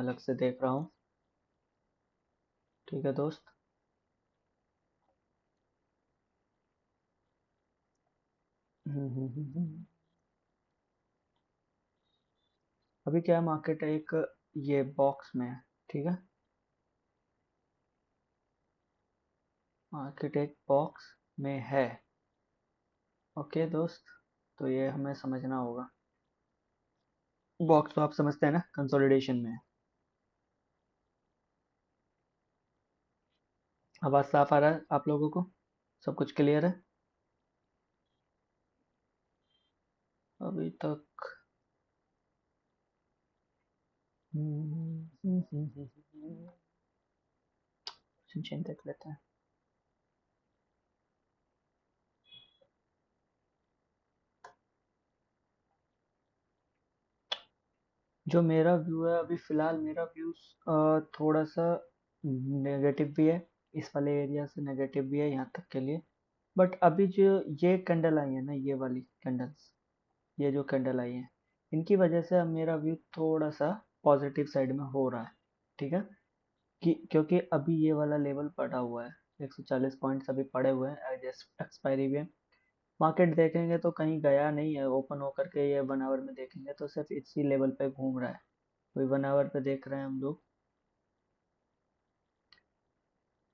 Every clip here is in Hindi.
अलग से देख रहा हूँ। ठीक है दोस्त। अभी क्या मार्केट एक ये बॉक्स में है। ठीक है, मार्केट एक बॉक्स में है। ओके दोस्त, तो ये हमें समझना होगा। बॉक्स तो आप समझते हैं ना, कंसोलिडेशन में है। आवाज साफ आ रहा है आप लोगों को? सब कुछ क्लियर है अभी तक? चेन देख लेते हैं। जो मेरा व्यू है अभी फिलहाल, मेरा व्यू थोड़ा सा नेगेटिव भी है। इस वाले एरिया से नेगेटिव भी है यहाँ तक के लिए। बट अभी जो ये कैंडल आई है ना, ये वाली कैंडल्स, ये जो कैंडल आई है, इनकी वजह से अब मेरा व्यू थोड़ा सा पॉजिटिव साइड में हो रहा है। ठीक है, कि क्योंकि अभी ये वाला लेवल पड़ा हुआ है, 140 पॉइंट्स अभी पड़े हुए हैं एज एक्सपायरी भी। मार्केट देखेंगे तो कहीं गया नहीं है, ओपन होकर के ये 1 आवर में देखेंगे तो सिर्फ इसी लेवल पे घूम रहा है। वही 1 आवर पे देख रहे हैं हम लोग।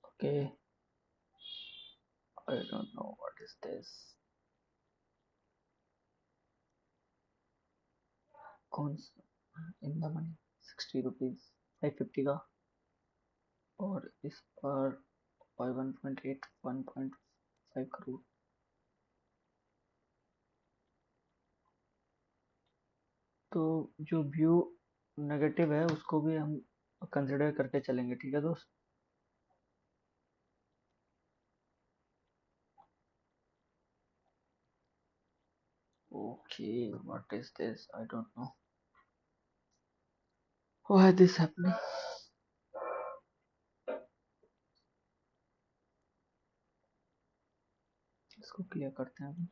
Okay, I don't know what is this. कौन सा इन द मनी? 60 रुपीज, 550 का। और इस पर 1.8, 1.5 करोड़। तो जो व्यू नेगेटिव है उसको भी हम कंसिडर करके चलेंगे। ठीक है दोस्त। Okay, what is this? I don't know why this happening. इसको क्लियर करते हैं अभी।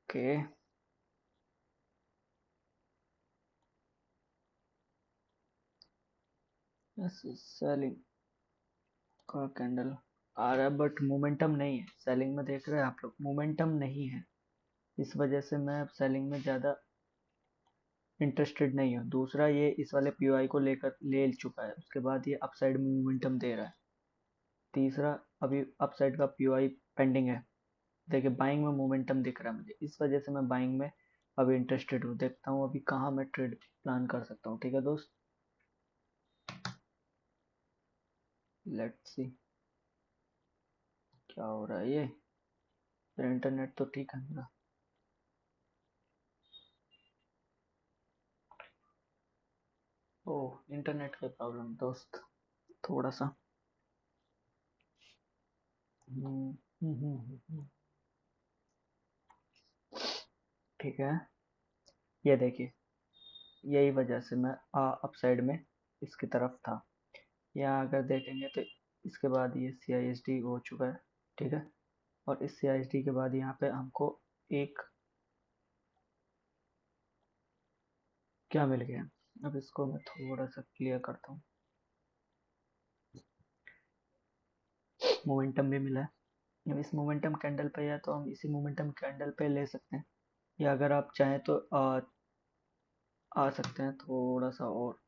ओके, यस, सेलिंग का कैंडल आ रहा है बट मोमेंटम नहीं है। सेलिंग में देख रहे हैं आप लोग, मोमेंटम नहीं है। इस वजह से मैं अब सेलिंग में ज़्यादा इंटरेस्टेड नहीं हूँ। दूसरा, ये इस वाले पीओआई को लेकर ले चुका है, उसके बाद ये अपसाइड में मोमेंटम दे रहा है। तीसरा, अभी अपसाइड का पीओआई पेंडिंग है। देखिए, बाइंग में मोमेंटम दिख रहा है मुझे, इस वजह से मैं बाइंग में अभी इंटरेस्टेड हूँ। देखता हूँ अभी कहाँ मैं ट्रेड प्लान कर सकता हूँ। ठीक है दोस्त, लेट्स सी क्या हो रहा है। ये फिर इंटरनेट तो ठीक है मेरा। ओह, इंटरनेट का प्रॉब्लम दोस्त, थोड़ा सा। हम्म, ठीक है, ये देखिए, यही वजह से मैं अपसाइड में इसकी तरफ था। यहाँ अगर देखेंगे तो इसके बाद ये सी आई एस डी हो चुका है। ठीक है, और इस सी आई एस डी के बाद यहाँ पे हमको एक क्या मिल गया। अब इसको मैं थोड़ा सा क्लियर करता हूँ। मोमेंटम भी मिला है। अब इस मोमेंटम कैंडल पे, या तो हम इसी मोमेंटम कैंडल पे ले सकते हैं, या अगर आप चाहें तो आ सकते हैं थोड़ा सा और।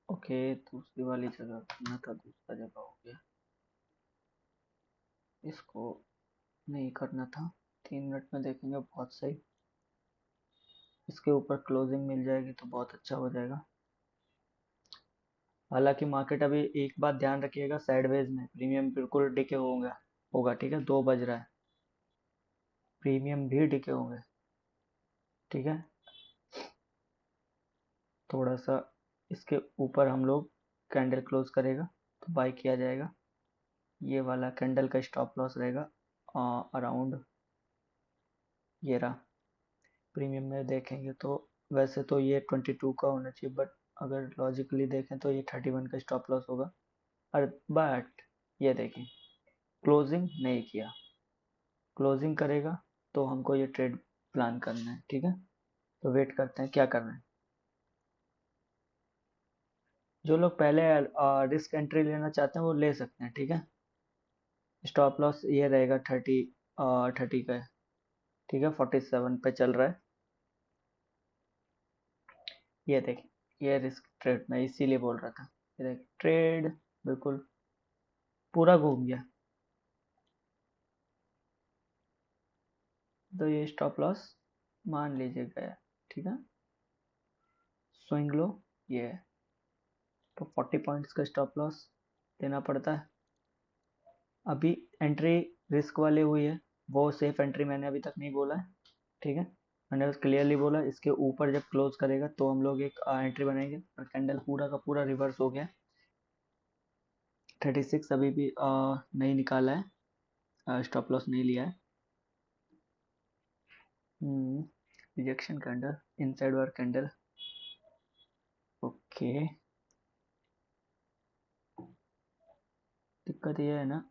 ओके, दूसरी वाली जगह करना था, दूसरा जगह हो गया। इसको नहीं करना था। 3 मिनट में देखेंगे, बहुत सही। इसके ऊपर क्लोजिंग मिल जाएगी तो बहुत अच्छा हो जाएगा। हालांकि मार्केट अभी, एक बात ध्यान रखिएगा, साइडवेज में प्रीमियम बिल्कुल डिके होगा होगा। ठीक है, 2 बज रहा है, प्रीमियम भी डिके होंगे। ठीक है, थोड़ा सा इसके ऊपर हम लोग कैंडल क्लोज करेगा तो बाई किया जाएगा। ये वाला कैंडल का स्टॉप लॉस रहेगा अराउंड, ये रहा। प्रीमियम में देखेंगे तो वैसे तो ये 22 का होना चाहिए, बट अगर लॉजिकली देखें तो ये 31 का स्टॉप लॉस होगा। और बट ये देखें, क्लोजिंग नहीं किया, क्लोजिंग करेगा तो हमको ये ट्रेड प्लान करना है, ठीक है। तो वेट करते हैं क्या करना है। जो लोग पहले रिस्क एंट्री लेना चाहते हैं वो ले सकते हैं, ठीक है। स्टॉप लॉस ये रहेगा 30 का है, ठीक है। 47 पे चल रहा है, ये देखिए, ये रिस्क ट्रेड मैं इसीलिए बोल रहा था। ये देखिए ट्रेड बिल्कुल पूरा घूम गया, तो ये स्टॉप लॉस मान लीजिए गया, ठीक है। स्विंग लो ये है, तो 40 पॉइंट्स का स्टॉप लॉस देना पड़ता है। अभी एंट्री रिस्क वाले हुई है, वो सेफ एंट्री मैंने अभी तक नहीं बोला है, ठीक है। मैंने बस क्लियरली बोला इसके ऊपर जब क्लोज करेगा तो हम लोग एक एंट्री बनाएंगे, और कैंडल पूरा का पूरा रिवर्स हो गया। 36 अभी भी नहीं निकाला है, स्टॉप लॉस नहीं लिया है। रिजेक्शन कैंडल, इनसाइड वार कैंडल, ओके। दिक्कत ये है ना,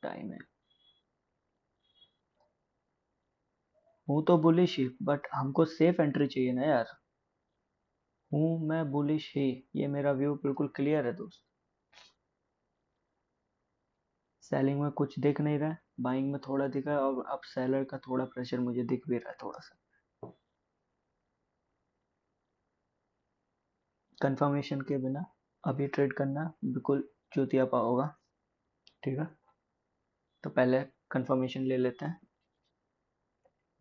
टाइम है। हूँ तो बुलिश ही, बट हमको सेफ एंट्री चाहिए ना यार। हूँ मैं बुलिश ही, ये मेरा व्यू बिल्कुल क्लियर है दोस्त। सेलिंग में कुछ दिख नहीं रहा है, बाइंग में थोड़ा दिखा है, और अब सेलर का थोड़ा प्रेशर मुझे दिख भी रहा है थोड़ा सा। कंफर्मेशन के बिना अभी ट्रेड करना बिल्कुल चूतियापा होगा, ठीक है। तो पहले कंफर्मेशन ले लेते हैं।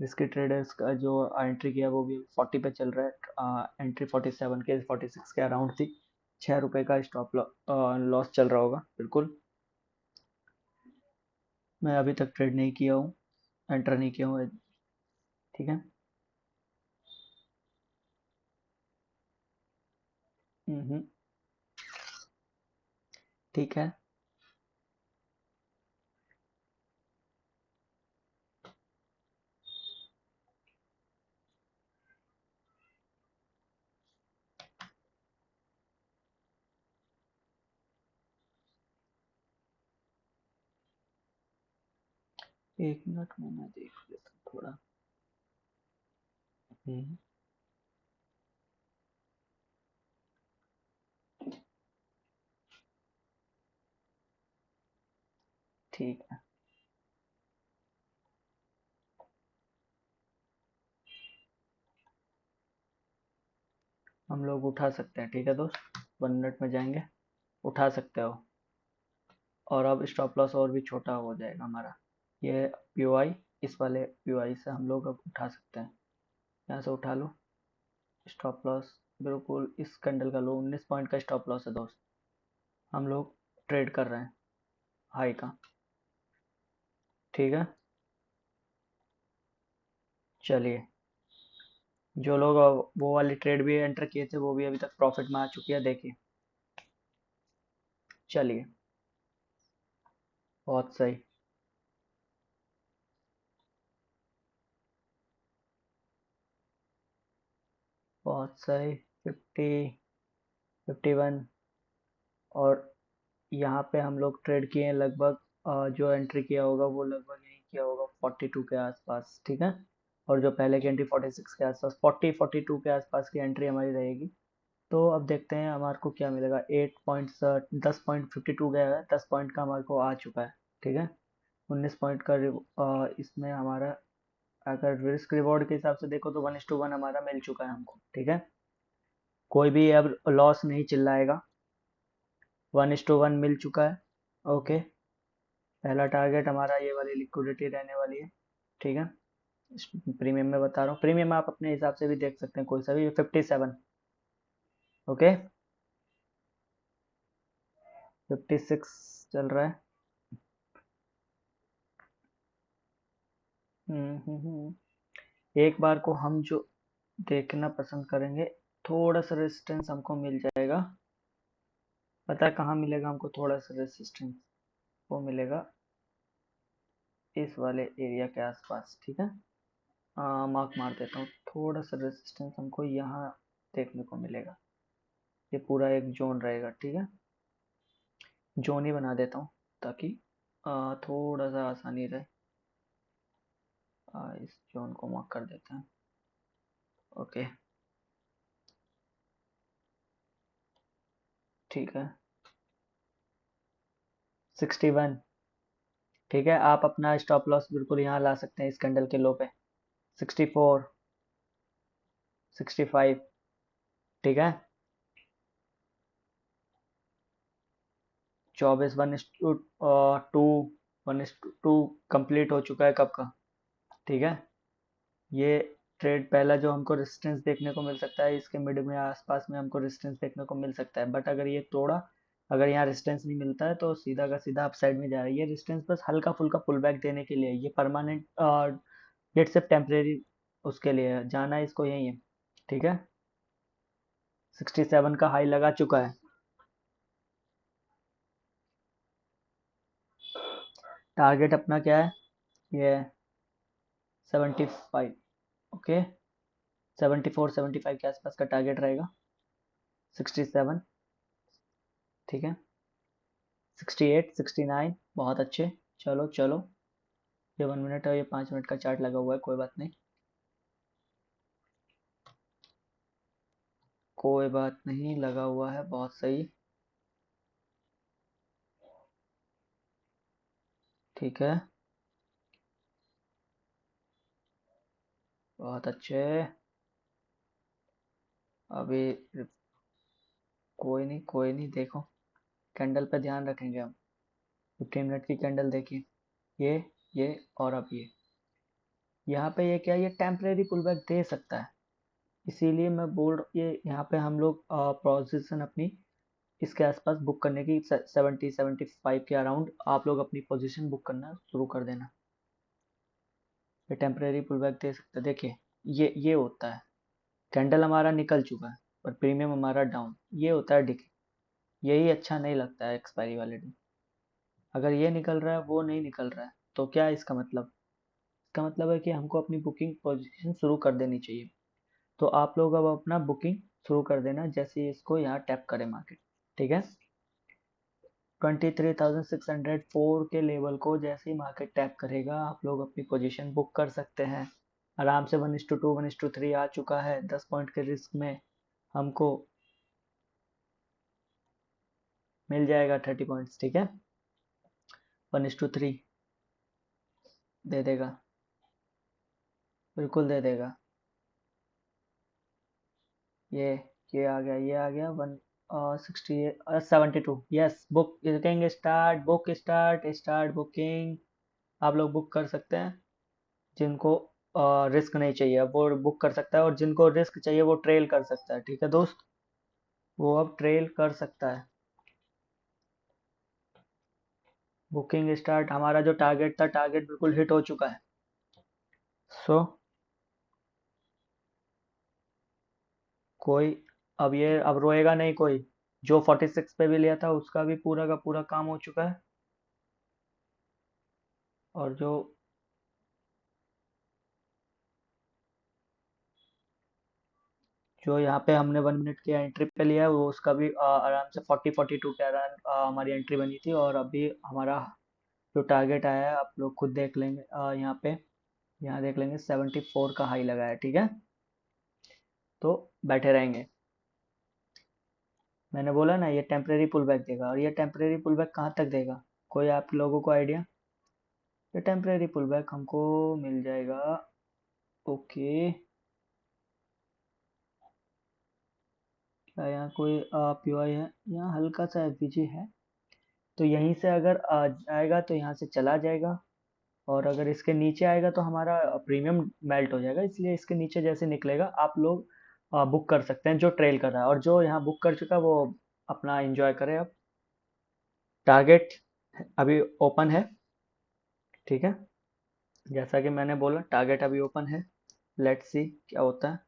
रिस्की ट्रेडर्स का जो एंट्री किया वो भी 40 पे चल रहा है, एंट्री 47 के 46 के अराउंड थी। 6 रुपए का स्टॉप लॉस चल रहा होगा बिल्कुल। मैं अभी तक ट्रेड नहीं किया हूँ, एंटर नहीं किया हूँ, ठीक है। हम्म, ठीक है। 1 मिनट में मैं देख लेता हूँ थोड़ा। हम्म, ठीक है, हम लोग उठा सकते हैं, ठीक है दोस्त। 1 मिनट में जाएंगे, उठा सकते हो। और अब स्टॉप लॉस और भी छोटा हो जाएगा हमारा। ये पीओआई, इस वाले पीओआई से हम लोग अब उठा सकते हैं। यहाँ से उठा लो। स्टॉप लॉस बिल्कुल इस कैंडल का लो, 19 पॉइंट का स्टॉप लॉस है दोस्त। हम लोग ट्रेड कर रहे हैं हाई का, ठीक है। चलिए, जो लोग वो वाली ट्रेड भी एंटर किए थे वो भी अभी तक प्रॉफिट में आ चुकी है, देखिए। चलिए, बहुत सही। बहुत सही। 51, और यहाँ पे हम लोग ट्रेड किए हैं लगभग, जो एंट्री किया होगा वो लगभग यही किया होगा 42 के आसपास, ठीक है। और जो पहले की एंट्री 46 के आसपास, 42 के आसपास की एंट्री हमारी रहेगी। तो अब देखते हैं हमारे को क्या मिलेगा। 8 पॉइंट्स, 10.52 गया है, 10 पॉइंट का हमारे को आ चुका है, ठीक है। 19 पॉइंट का इसमें हमारा, अगर रिस्क रिवॉर्ड के हिसाब से देखो तो 1:1 हमारा मिल चुका है हमको, ठीक है। कोई भी अब लॉस नहीं चिल्लाएगा, 1:1 मिल चुका है, ओके। पहला टारगेट हमारा ये वाली लिक्विडिटी रहने वाली है, ठीक है। प्रीमियम में बता रहा हूँ, प्रीमियम आप अपने हिसाब से भी देख सकते हैं कोई सा भी। 57, ओके। 56 चल रहा है। एक बार को हम जो देखना पसंद करेंगे, थोड़ा सा रेजिस्टेंस हमको मिल जाएगा। पता है कहाँ मिलेगा हमको थोड़ा सा रेजिस्टेंस? वो मिलेगा इस वाले एरिया के आसपास, ठीक है। मार्क मार देता हूँ, थोड़ा सा रेजिस्टेंस हमको यहाँ देखने को मिलेगा। ये पूरा एक जोन रहेगा, ठीक है। जोन ही बना देता हूँ ताकि थोड़ा सा आसानी रहे। इस जोन को मार्क कर देते हैं। ओके, ठीक है। 61, ठीक है। आप अपना स्टॉप लॉस बिल्कुल यहाँ ला सकते हैं इस कैंडल के लो पे। 64, 65, ठीक है। 24, 1:2, 1:2 कंप्लीट हो चुका है कब का, ठीक है। ये ट्रेड पहला जो हमको रेजिस्टेंस देखने को मिल सकता है, इसके मिड में आसपास में हमको रेजिस्टेंस देखने को मिल सकता है, बट अगर ये तोड़ा, अगर यहाँ रेजिस्टेंस नहीं मिलता है तो सीधा का सीधा अप साइड में जा रही है। रेजिस्टेंस बस हल्का फुल्का पुल बैक देने के लिए, ये परमानेंट, ये सिर्फ टेम्परेरी उसके लिए है, जाना है इसको यही है, ठीक है। 67 का हाई लगा चुका है। टारगेट अपना क्या है, ये 75, ओके। 74, 75 के आसपास का टारगेट रहेगा। 67, ठीक है। 68, 69, बहुत अच्छे। चलो चलो, ये 1 मिनट है, ये 5 मिनट का चार्ट लगा हुआ है, कोई बात नहीं, कोई बात नहीं, लगा हुआ है, बहुत सही, ठीक है। बहुत अच्छे। अभी कोई नहीं, कोई नहीं, देखो कैंडल पे ध्यान रखेंगे हम। 15 मिनट की कैंडल देखिए, ये और अब ये यहाँ पे, ये क्या, ये टेम्परेरी पुल बैक दे सकता है, इसीलिए मैं बोल रहा, ये यहाँ पे हम लोग पोजीशन अपनी इसके आसपास बुक करने की, 70, 75 के अराउंड आप लोग अपनी पोजीशन बुक करना शुरू कर देना। ये टेम्परेरी पुल बैक दे सकता है, देखिए ये होता है, कैंडल हमारा निकल चुका है और प्रीमियम हमारा डाउन, ये होता है डिके। यही अच्छा नहीं लगता है एक्सपायरी वाले दिन। अगर ये निकल रहा है, वो नहीं निकल रहा है, तो क्या है इसका मतलब? इसका मतलब है कि हमको अपनी बुकिंग पोजीशन शुरू कर देनी चाहिए। तो आप लोग अब अपना बुकिंग शुरू कर देना जैसे ही इसको यहाँ टैप करे मार्केट, ठीक है। 23,604 के लेवल को जैसे ही मार्केट टैप करेगा, आप लोग अपनी पोजीशन बुक कर सकते हैं आराम से। 1:2, 1:3 आ चुका है, 10 पॉइंट के रिस्क में हमको मिल जाएगा 30 पॉइंट्स, ठीक है। 1:3 दे देगा, बिल्कुल दे देगा। ये ये आ गया, ये आ गया। 160, 72, yes, book booking start, book start, start booking. आप लोग बुक कर सकते हैं, जिनको रिस्क नहीं चाहिए वो बुक कर सकता है, और जिनको रिस्क चाहिए वो ट्रेल कर सकता है, ठीक है दोस्त, वो अब ट्रेल कर सकता है। बुकिंग स्टार्ट, हमारा जो टारगेट था, टारगेट बिल्कुल हिट हो चुका है। सो कोई, अब ये अब रोएगा नहीं कोई। जो 46 पे भी लिया था उसका भी पूरा का पूरा काम हो चुका है, और जो यहाँ पे हमने 1 मिनट की एंट्री पे लिया है, वो उसका भी आराम से 40, 42 के अराउंड हमारी एंट्री बनी थी, और अभी हमारा जो टारगेट आया है आप लोग खुद देख लेंगे, यहाँ पे, यहाँ देख लेंगे 74 का हाई लगा है, ठीक है। तो बैठे रहेंगे। मैंने बोला ना ये टेम्परेरी पुल बैक देगा, और ये टेम्परेरी पुल बैक कहाँ तक देगा, कोई आप लोगों को आइडिया? ये टेम्परेरी पुल बैक हमको मिल जाएगा, ओके। क्या यहाँ कोई पीओआई है? यहाँ हल्का सा एफवीजी है, तो यहीं से अगर आ जाएगा तो यहाँ से चला जाएगा, और अगर इसके नीचे आएगा तो हमारा प्रीमियम मेल्ट हो जाएगा, इसलिए इसके नीचे जैसे निकलेगा आप लोग बुक कर सकते हैं, जो ट्रेल कर रहा है, और जो यहाँ बुक कर चुका है वो अपना एंजॉय करे अब। टारगेट अभी ओपन है, ठीक है। जैसा कि मैंने बोला टारगेट अभी ओपन है, लेट्स सी क्या होता है।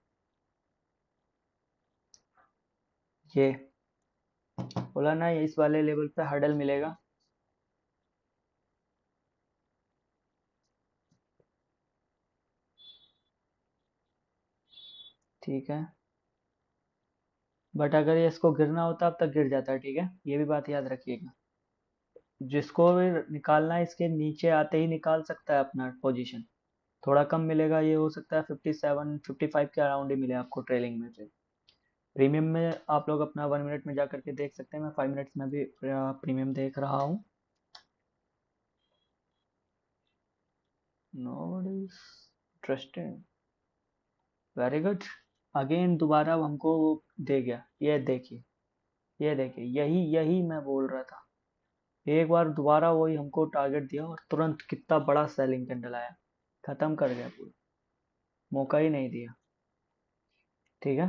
ये बोला ना, इस वाले लेवल पे हर्डल मिलेगा। ठीक है, बट अगर ये इसको गिरना होता अब तक गिर जाता है, ठीक है, ये भी बात याद रखिएगा। जिसको भी निकालना है इसके नीचे आते ही निकाल सकता है अपना पोजीशन। थोड़ा कम मिलेगा, ये हो सकता है 57 55 के अराउंड ही मिले आपको ट्रेलिंग में। फिर प्रीमियम में आप लोग अपना 1 मिनट में जा करके देख सकते हैं, मैं 5 मिनट्स में भी प्रीमियम देख रहा हूँ। Nobody interested, very good. Again दोबारा वो हमको दे गया, ये देखिए, ये देखिए, यही यही मैं बोल रहा था। एक बार दोबारा वही हमको टारगेट दिया और तुरंत कितना बड़ा सेलिंग कैंडल आया, खत्म कर गया पूरा, मौका ही नहीं दिया। ठीक है,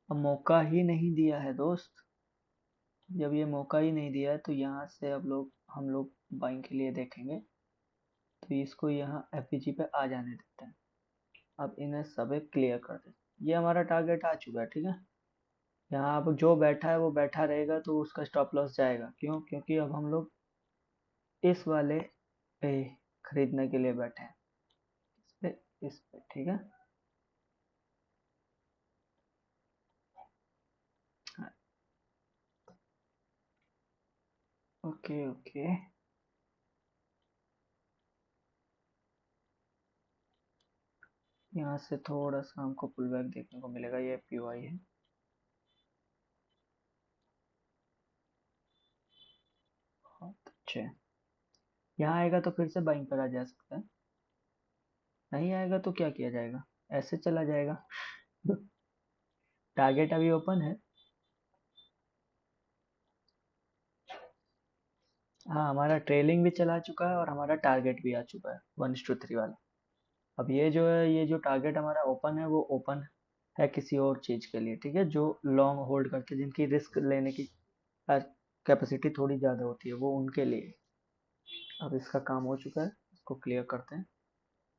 अब मौका ही नहीं दिया है दोस्त। जब ये मौका ही नहीं दिया है तो यहाँ से अब हम लोग बाइंग के लिए देखेंगे। तो इसको यहाँ एफईजी पे आ जाने देते हैं। अब इन्हें सभी क्लियर कर देते हैं। ये हमारा टारगेट आ चुका है, ठीक है। यहाँ अब जो बैठा है वो बैठा रहेगा, तो उसका स्टॉप लॉस जाएगा। क्यों? क्योंकि अब हम लोग इस वाले पे खरीदने के लिए बैठे हैं, इस पे, ठीक है। ओके ओके, यहाँ से थोड़ा सा हमको पुल बैक देखने को मिलेगा। ये पीओआई है, बहुत अच्छे। यहाँ आएगा तो फिर से बाइंग करा जा सकता है, नहीं आएगा तो क्या किया जाएगा, ऐसे चला जाएगा। टारगेट अभी ओपन है। हाँ, हमारा ट्रेलिंग भी चला चुका है और हमारा टारगेट भी आ चुका है 1:3 वाला। अब ये जो है, ये जो टारगेट हमारा ओपन है वो ओपन है किसी और चीज़ के लिए, ठीक है। जो लॉन्ग होल्ड करते हैं, जिनकी रिस्क लेने की कैपेसिटी थोड़ी ज़्यादा होती है, वो उनके लिए। अब इसका काम हो चुका है, इसको क्लियर करते हैं।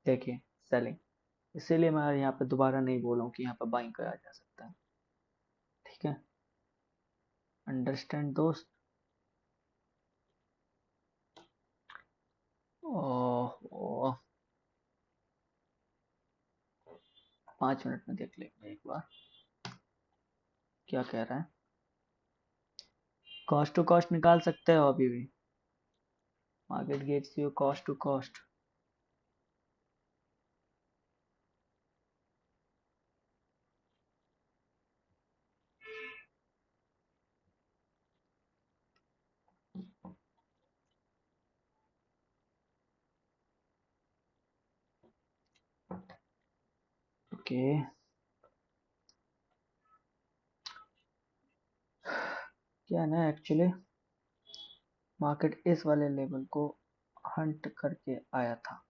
देखिए, सेलिंग, इसीलिए मैं यहाँ पे दोबारा नहीं बोला हूँ कि यहाँ पे बाइंग करा जा सकता है, ठीक है। अंडरस्टैंड दोस्त। ओह, 5 मिनट में देख लेंगे एक बार क्या कह रहा है। कॉस्ट टू कॉस्ट निकाल सकते हो अभी भी, market gets you cost to cost. Okay, क्या है ना, एक्चुअली मार्केट इस वाले लेवल को हंट करके आया था।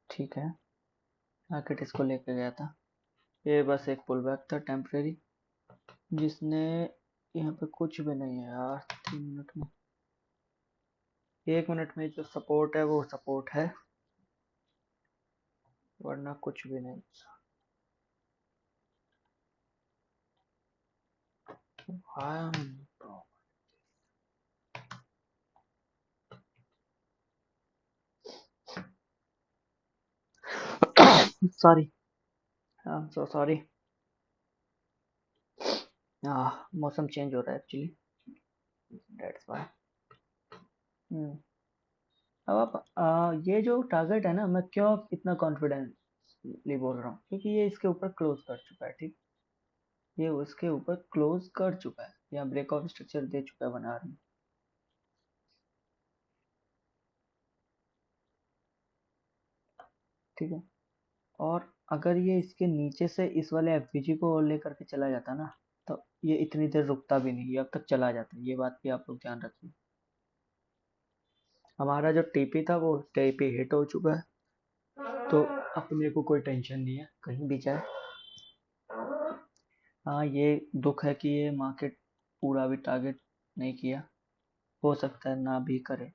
ठीक है, मार्केट इसको लेके गया था। ये बस एक पुल बैक था टेम्परेरी, जिसने यहाँ पे कुछ भी नहीं है यार। 3 मिनट में, 1 मिनट में जो सपोर्ट है वो सपोर्ट है, वरना कुछ भी नहीं। Sorry, I am so sorry. मौसम चेंज हो रहा है एक्चुअली, दैट्स व्हाई। अब आप ये जो टारगेट है ना, मैं क्यों इतना कॉन्फिडेंटली बोल रहा हूँ, क्योंकि ये इसके ऊपर क्लोज कर चुका है, ठीक। ये उसके ऊपर क्लोज कर चुका है, या ब्रेकआउट स्ट्रक्चर दे चुका है बना रही, ठीक है। और अगर ये इसके नीचे से इस वाले एफवीजी को और लेकर के चला जाता ना, तो ये इतनी देर रुकता भी नहीं, ये अब तक चला जाता। ये बात भी आप लोग ध्यान रखिए। हमारा जो टीपी था वो टीपी हिट हो चुका है, तो अपने को कोई टेंशन नहीं है कहीं भी जाए। हाँ, ये दुख है कि ये मार्केट पूरा भी टारगेट नहीं किया, हो सकता है ना भी करे।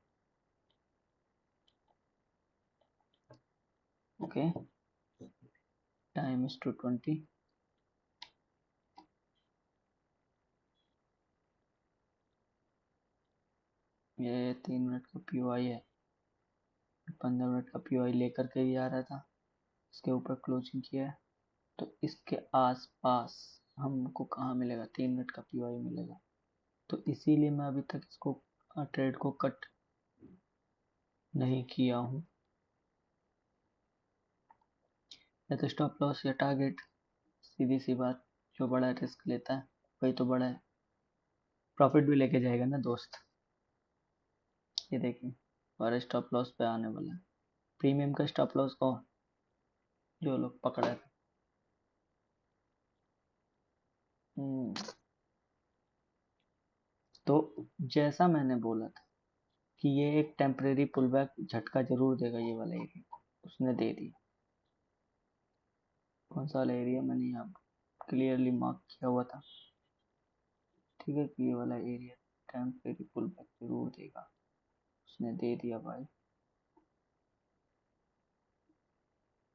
Okay, time is two 20। ये 3 मिनट का पीओआई है, 15 मिनट का पीओआई लेकर के भी आ रहा था, इसके ऊपर क्लोजिंग किया है, तो इसके आसपास हमको कहाँ मिलेगा, 3 मिनट का पीओआई मिलेगा। तो इसीलिए मैं अभी तक इसको ट्रेड को कट नहीं किया हूँ। या तो स्टॉप लॉस या टारगेट, सीधी सी बात, जो बड़ा रिस्क लेता है वही तो बड़ा है, प्रॉफिट भी लेके जाएगा ना दोस्त। ये देखिए, और स्टॉप लॉस पे आने वाला है, प्रीमियम का स्टॉप लॉस को जो लोग पकड़े थे। तो जैसा मैंने बोला था कि ये एक टेम्परेरी पुलबैक झटका जरूर देगा ये वाला एरिया, उसने दे दिया। कौन सा वाला एरिया मैंने यहाँ क्लियरली मार्क किया हुआ था, ठीक है, कि ये वाला एरिया टेम्परेरी पुलबैक जरूर देगा, उसने दे दिया भाई,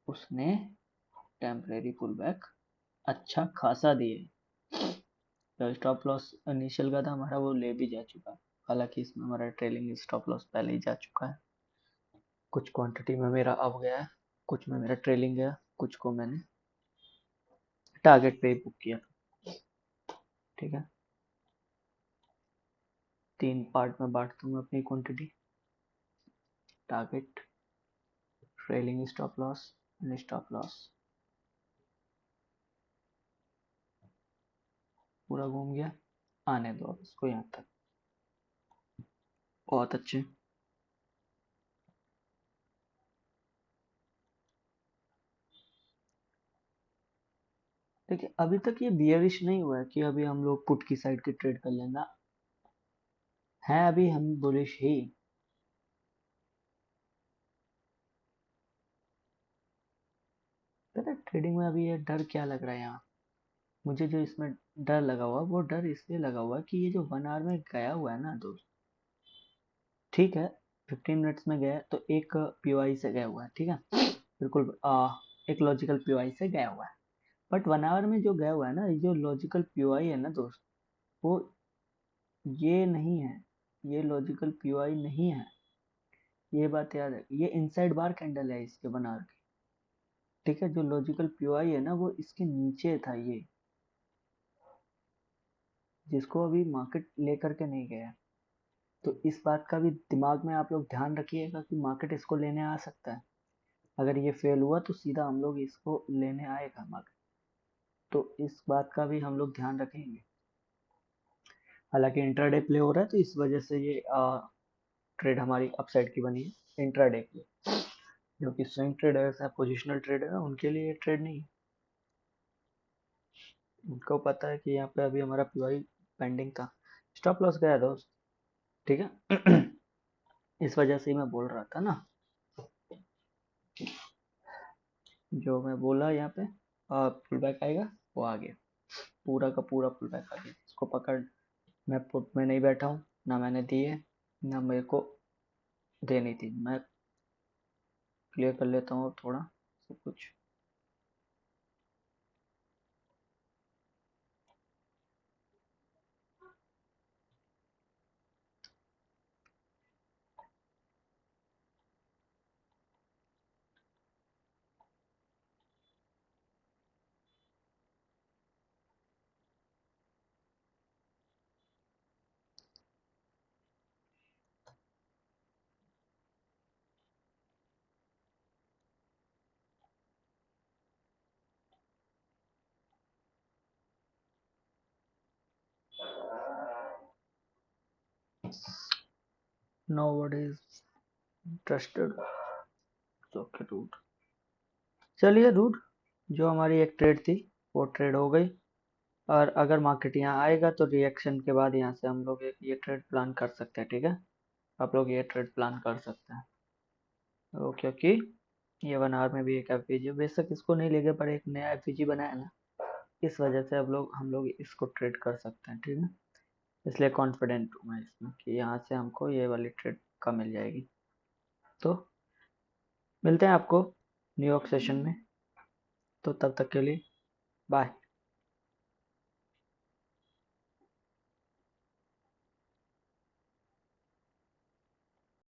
उसने टेम्परेरी पुलबैक अच्छा खासा दिए। जो स्टॉप लॉस इनिशियल का था हमारा वो ले भी जा चुका है, हालांकि इसमें हमारा ट्रेलिंग स्टॉप लॉस पहले ही जा चुका है। कुछ क्वांटिटी में मेरा अब गया है, कुछ में मेरा ट्रेलिंग गया, कुछ को मैंने टारगेट पे ही बुक किया, ठीक है। 3 पार्ट में बांटता हूँ अपनी quantity, target, trailing stop loss and stop loss. पूरा घूम गया, आने दो अब इसको यहाँ तक, बहुत अच्छे। देखिए अभी तक ये बियरिश नहीं हुआ है कि अभी हम लोग पुट की साइड की ट्रेड कर लेना है, अभी हम बुलिश ही। पता है ट्रेडिंग में अभी ये डर क्या लग रहा है यहाँ, मुझे जो इसमें डर लगा हुआ वो डर इसलिए लगा हुआ कि ये जो 1 आवर में गया हुआ है ना दोस्त, ठीक है, 15 मिनट्स में गया तो एक पीओआई से गया हुआ है, ठीक है, बिल्कुल एक लॉजिकल पीओआई से गया हुआ है। बट 1 आवर में जो गया हुआ है ना, जो लॉजिकल पीओआई है ना दोस्त, वो ये नहीं है, ये लॉजिकल पीओआई नहीं है, ये बात याद है, ये इनसाइड बार कैंडल है इसके बना के, ठीक है। जो लॉजिकल पीओआई है ना वो इसके नीचे था ये, जिसको अभी मार्केट लेकर के नहीं गया। तो इस बात का भी दिमाग में आप लोग ध्यान रखिएगा कि मार्केट इसको लेने आ सकता है, अगर ये फेल हुआ तो सीधा हम लोग इसको लेने आएगा मार्केट, तो इस बात का भी हम लोग ध्यान रखेंगे। हालांकि इंट्राडे प्ले हो रहा है तो इस वजह से ये ट्रेड हमारी अपसाइड की बनी है इंट्राडे के लिए, जो कि स्विंग ट्रेडर्स है, पोजिशनल ट्रेडर है, उनके लिए ये ट्रेड नहीं है। उनको पता है कि यहाँ पे अभी हमारा पीवाई पेंडिंग था, स्टॉप लॉस गया दोस्त, ठीक है। इस वजह से ही मैं बोल रहा था ना, जो मैं बोला यहाँ पे पुल बैक आएगा, वो आ गया, पूरा का पूरा पुल बैक आ गया, इसको पकड़। मैं पुट में नहीं बैठा हूँ, ना मैंने दिए, ना मेरे को देनी थी, मैं क्लियर कर लेता हूँ थोड़ा सब कुछ। Nobody is trusted, okay route. चलिए रूट, जो हमारी एक ट्रेड थी वो ट्रेड हो गई, और अगर मार्केट यहाँ आएगा तो रिएक्शन के बाद यहाँ से हम लोग एक ये ट्रेड प्लान कर सकते हैं, ठीक है, आप लोग ये ट्रेड प्लान कर सकते हैं। वो क्योंकि ये 1 आवर में भी एक एफवीजी, बेशक इसको नहीं लेके पर एक नया एफवीजी बनाया ना, इस वजह से अब लोग हम लोग इसको ट्रेड कर सकते हैं, ठीक है। इसलिए कॉन्फिडेंट हूँ मैं इसमें कि यहाँ से हमको ये वाली ट्रेड का मिल जाएगी। तो मिलते हैं आपको न्यूयॉर्क सेशन में। तो तब तक के लिए बाय।